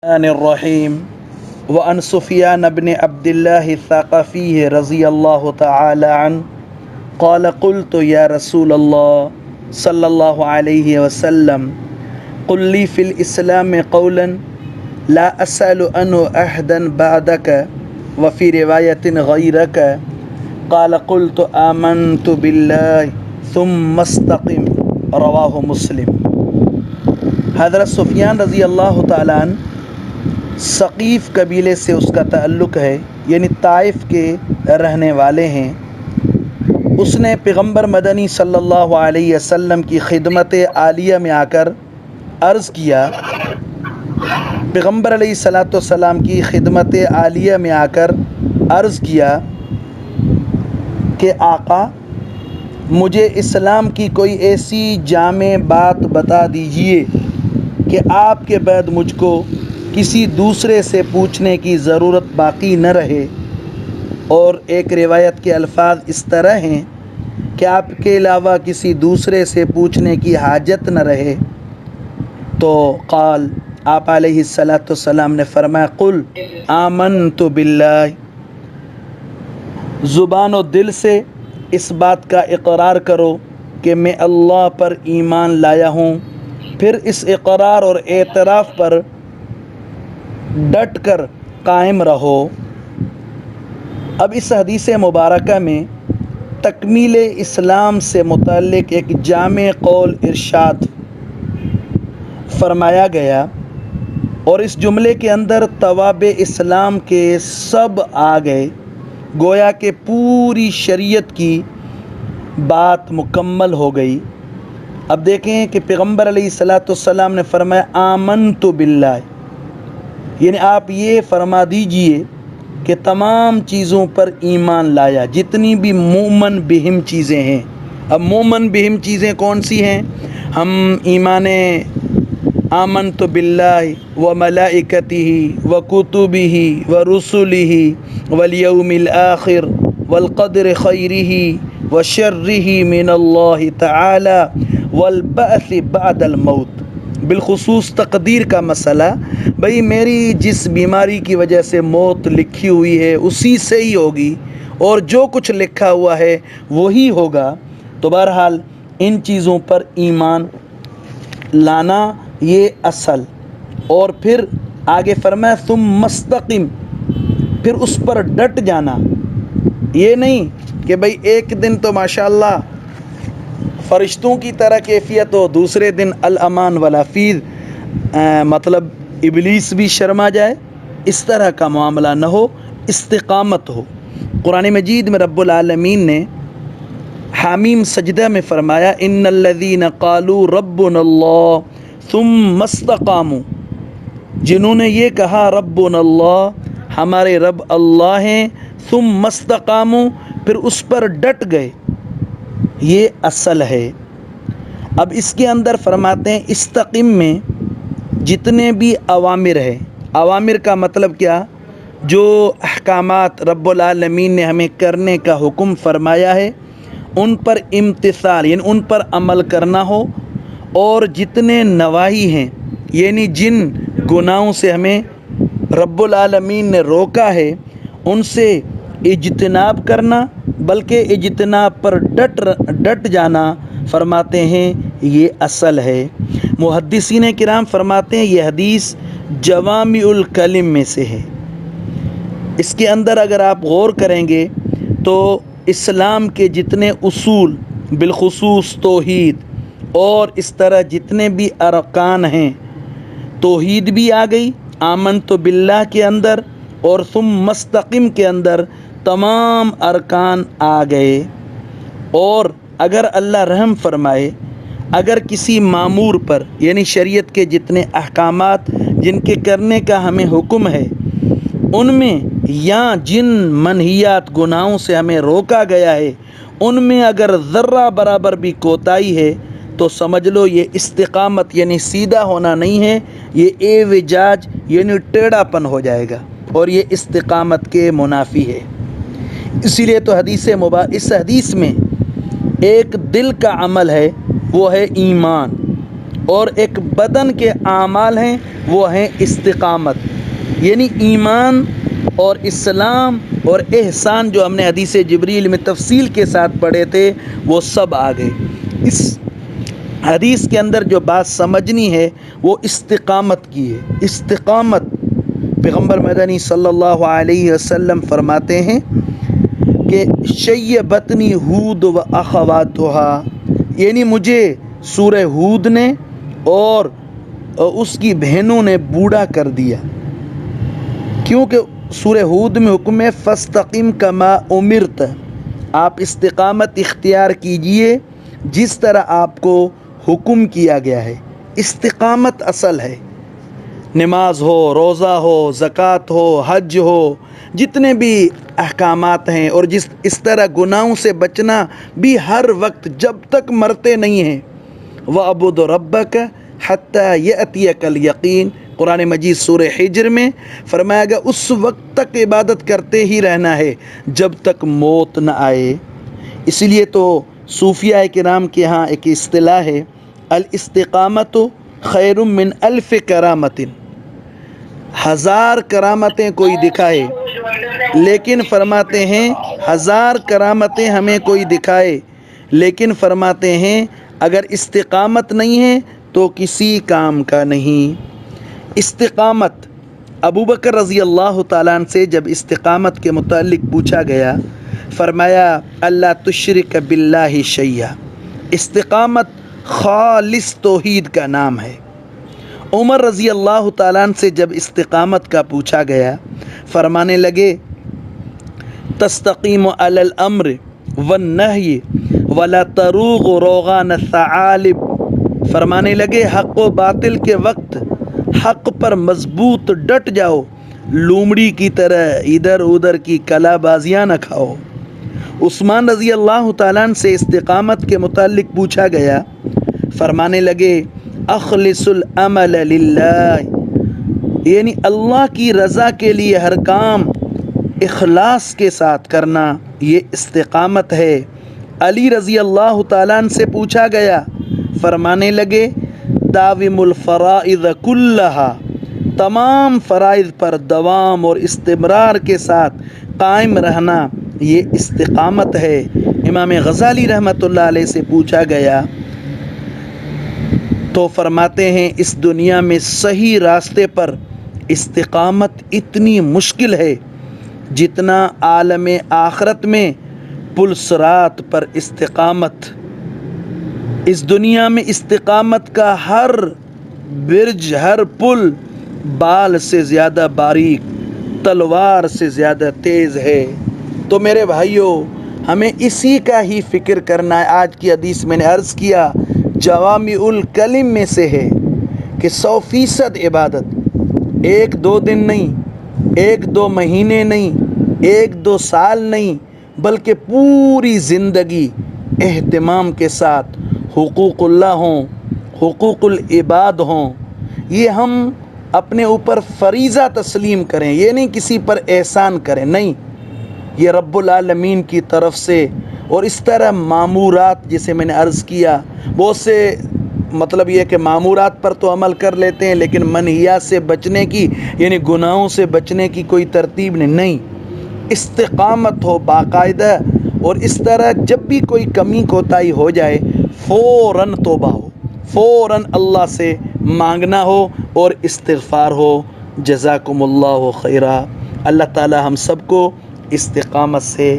الرحیم وعن سفیان بن عبد اللہ الثقفی رضی اللہ تعالی عنہ قال قلت یا رسول اللہ صلی اللہ علیہ وسلم قل لی فی الاسلام قولا لا اسأل عنه احدا بعدك وفی روایت غیرک قال قلت آمنت باللہ ثم استقم رواہ مسلم۔ حضرت سفیان رضی اللہ تعالیٰ عنہ ثقیف قبیلے سے اس کا تعلق ہے، یعنی طائف کے رہنے والے ہیں۔ اس نے پیغمبر مدنی صلی اللہ علیہ وسلم کی خدمت عالیہ میں آ کر عرض کیا، پیغمبر علیہ السلام کی خدمت عالیہ میں آ کر عرض کیا کہ آقا مجھے اسلام کی کوئی ایسی جامع بات بتا دیجئے کہ آپ کے بعد مجھ کو کسی دوسرے سے پوچھنے کی ضرورت باقی نہ رہے۔ اور ایک روایت کے الفاظ اس طرح ہیں کہ آپ کے علاوہ کسی دوسرے سے پوچھنے کی حاجت نہ رہے۔ تو قال آپ علیہ السلام نے فرمایا قل آمنت باللہ، زبان و دل سے اس بات کا اقرار کرو کہ میں اللہ پر ایمان لایا ہوں، پھر اس اقرار اور اعتراف پر ڈٹ کر قائم رہو۔ اب اس حدیث مبارکہ میں تکمیل اسلام سے متعلق ایک جامع قول ارشاد فرمایا گیا، اور اس جملے کے اندر تواب اسلام کے سب آ گئے، گویا کہ پوری شریعت کی بات مکمل ہو گئی۔ اب دیکھیں کہ پیغمبر علیہ السلام نے فرمایا آمنت باللہ، یعنی آپ یہ فرما دیجئے کہ تمام چیزوں پر ایمان لایا، جتنی بھی مومن بہم چیزیں ہیں۔ اب مومن بہم چیزیں کون سی ہیں؟ ہم ایمان آمنت باللہ و ملائکتہ و کتبہ و رسلہ والیوم الآخر والقدر خیرہ و شرہ من اللہ تعالی والبعث بعد الموت، بالخصوص تقدیر کا مسئلہ، بھئی میری جس بیماری کی وجہ سے موت لکھی ہوئی ہے اسی سے ہی ہوگی، اور جو کچھ لکھا ہوا ہے وہی ہوگا۔ تو بہرحال ان چیزوں پر ایمان لانا یہ اصل، اور پھر آگے فرمایا ثم مستقم، پھر اس پر ڈٹ جانا۔ یہ نہیں کہ بھئی ایک دن تو ماشاءاللہ فرشتوں کی طرح کیفیت ہو، دوسرے دن الامان والعفیظ، مطلب ابلیس بھی شرما جائے، اس طرح کا معاملہ نہ ہو، استقامت ہو۔ قرآن مجید میں رب العالمین نے حامیم سجدہ میں فرمایا ان الذین قالوا ربنا اللہ ثم استقاموا، جنہوں نے یہ کہا ربنا اللہ، ہمارے رب اللہ ہیں، ثم استقاموا، پھر اس پر ڈٹ گئے، یہ اصل ہے۔ اب اس کے اندر فرماتے ہیں استقم میں جتنے بھی اوامر ہیں، اوامر کا مطلب کیا؟ جو احکامات رب العالمین نے ہمیں کرنے کا حکم فرمایا ہے ان پر امتثال، یعنی ان پر عمل کرنا ہو، اور جتنے نواہی ہیں، یعنی جن گناہوں سے ہمیں رب العالمین نے روکا ہے ان سے اجتناب کرنا، بلکہ اجتناب پر ڈٹ جانا، فرماتے ہیں یہ اصل ہے۔ محدثین کرام فرماتے ہیں یہ حدیث جوامع الکلم میں سے ہے۔ اس کے اندر اگر آپ غور کریں گے تو اسلام کے جتنے اصول، بالخصوص توحید، اور اس طرح جتنے بھی ارکان ہیں، توحید بھی آ گئی آمنت باللہ کے اندر، اور ثم مستقم کے اندر تمام ارکان آ گئے۔ اور اگر اللہ رحم فرمائے، اگر کسی مامور پر، یعنی شریعت کے جتنے احکامات جن کے کرنے کا ہمیں حکم ہے، ان میں یا جن منہیات گناہوں سے ہمیں روکا گیا ہے ان میں اگر ذرہ برابر بھی کوتاہی ہے تو سمجھ لو یہ استقامت یعنی سیدھا ہونا نہیں ہے، یہ اعوجاج یعنی ٹیڑھا پن ہو جائے گا، اور یہ استقامت کے منافی ہے۔ اسی لیے تو اس حدیث میں ایک دل کا عمل ہے، وہ ہے ایمان، اور ایک بدن کے اعمال ہیں وہ ہیں استقامت، یعنی ایمان اور اسلام اور احسان جو ہم نے حدیث جبریل میں تفصیل کے ساتھ پڑھے تھے وہ سب آ گئے۔ اس حدیث کے اندر جو بات سمجھنی ہے وہ استقامت کی ہے۔ استقامت پیغمبر مدنی صلی اللہ علیہ وسلم فرماتے ہیں کہ شیبتنی ہود و اخواتہا، یعنی مجھے سورہ ہود نے اور اس کی بہنوں نے بوڑھا کر دیا، کیونکہ سورہ ہود میں حکم ہے فاستقم کما امرت، آپ استقامت اختیار کیجئے جس طرح آپ کو حکم کیا گیا ہے۔ استقامت اصل ہے، نماز ہو، روزہ ہو، زکوٰۃ ہو، حج ہو، جتنے بھی احکامات ہیں، اور اس طرح گناہوں سے بچنا بھی ہر وقت جب تک مرتے نہیں ہیں۔ وَاعْبُدْ رَبَّكَ حَتَّى يَأْتِيَكَ الْيَقِينُ، قرآن مجید سورہ حجر میں فرمایا گیا اس وقت تک عبادت کرتے ہی رہنا ہے جب تک موت نہ آئے۔ اس لیے تو صوفیاء کرام کے ہاں ایک اصطلاح ہے الاستقامت خیر من الف کرامت، ہزار کرامتیں کوئی دکھائے لیکن فرماتے ہیں ہزار کرامتیں ہمیں کوئی دکھائے لیکن فرماتے ہیں اگر استقامت نہیں ہے تو کسی کام کا نہیں۔ استقامت، ابو بکر رضی اللہ تعالیٰ عنہ سے جب استقامت کے متعلق پوچھا گیا فرمایا اللہ تشرک باللہ شیئا، استقامت خالص توحید کا نام ہے۔ عمر رضی اللہ تعالیٰ عنہ سے جب استقامت کا پوچھا گیا فرمانے لگے تستقیم علی الامر والنہی ولا تروغ روغان الثعالب، فرمانے لگے حق و باطل کے وقت حق پر مضبوط ڈٹ جاؤ، لومڑی کی طرح ادھر ادھر کی کلا بازیاں نہ کھاؤ۔ عثمان رضی اللہ تعالیٰ عنہ سے استقامت کے متعلق پوچھا گیا فرمانے لگے اخلص العمل للہ، یعنی اللہ کی رضا کے لیے ہر کام اخلاص کے ساتھ کرنا، یہ استقامت ہے۔ علی رضی اللہ تعالیٰ عنہ سے پوچھا گیا فرمانے لگے داوم الفرائض کلہا، تمام فرائض پر دوام اور استمرار کے ساتھ قائم رہنا یہ استقامت ہے۔ امام غزالی رحمۃ اللہ علیہ سے پوچھا گیا تو فرماتے ہیں اس دنیا میں صحیح راستے پر استقامت اتنی مشکل ہے جتنا عالم آخرت میں پل صراط پر استقامت۔ اس دنیا میں استقامت کا ہر برج، ہر پل بال سے زیادہ باریک، تلوار سے زیادہ تیز ہے۔ تو میرے بھائیوں ہمیں اسی کا ہی فکر کرنا ہے۔ آج کی حدیث میں نے عرض کیا جوامع الکلم میں سے ہے کہ 100% عبادت، ایک دو دن نہیں، ایک دو مہینے نہیں، ایک دو سال نہیں، بلکہ پوری زندگی اہتمام کے ساتھ حقوق اللہ ہوں، حقوق العباد ہوں، یہ ہم اپنے اوپر فریضہ تسلیم کریں، یہ نہیں کسی پر احسان کریں، نہیں، یہ رب العالمین کی طرف سے۔ اور اس طرح معمورات جسے میں نے عرض کیا بہت سے مطلب یہ کہ معمورات پر تو عمل کر لیتے ہیں لیکن منہیات سے بچنے کی یعنی گناہوں سے بچنے کی کوئی ترتیب نہیں۔ استقامت ہو باقاعدہ، اور اس طرح جب بھی کوئی کمی کوتاہی ہو جائے فوراً توبہ ہو، فوراً اللہ سے مانگنا ہو اور استغفار ہو۔ جزاکم اللہ خیرا۔ اللہ تعالی ہم سب کو استقامت سے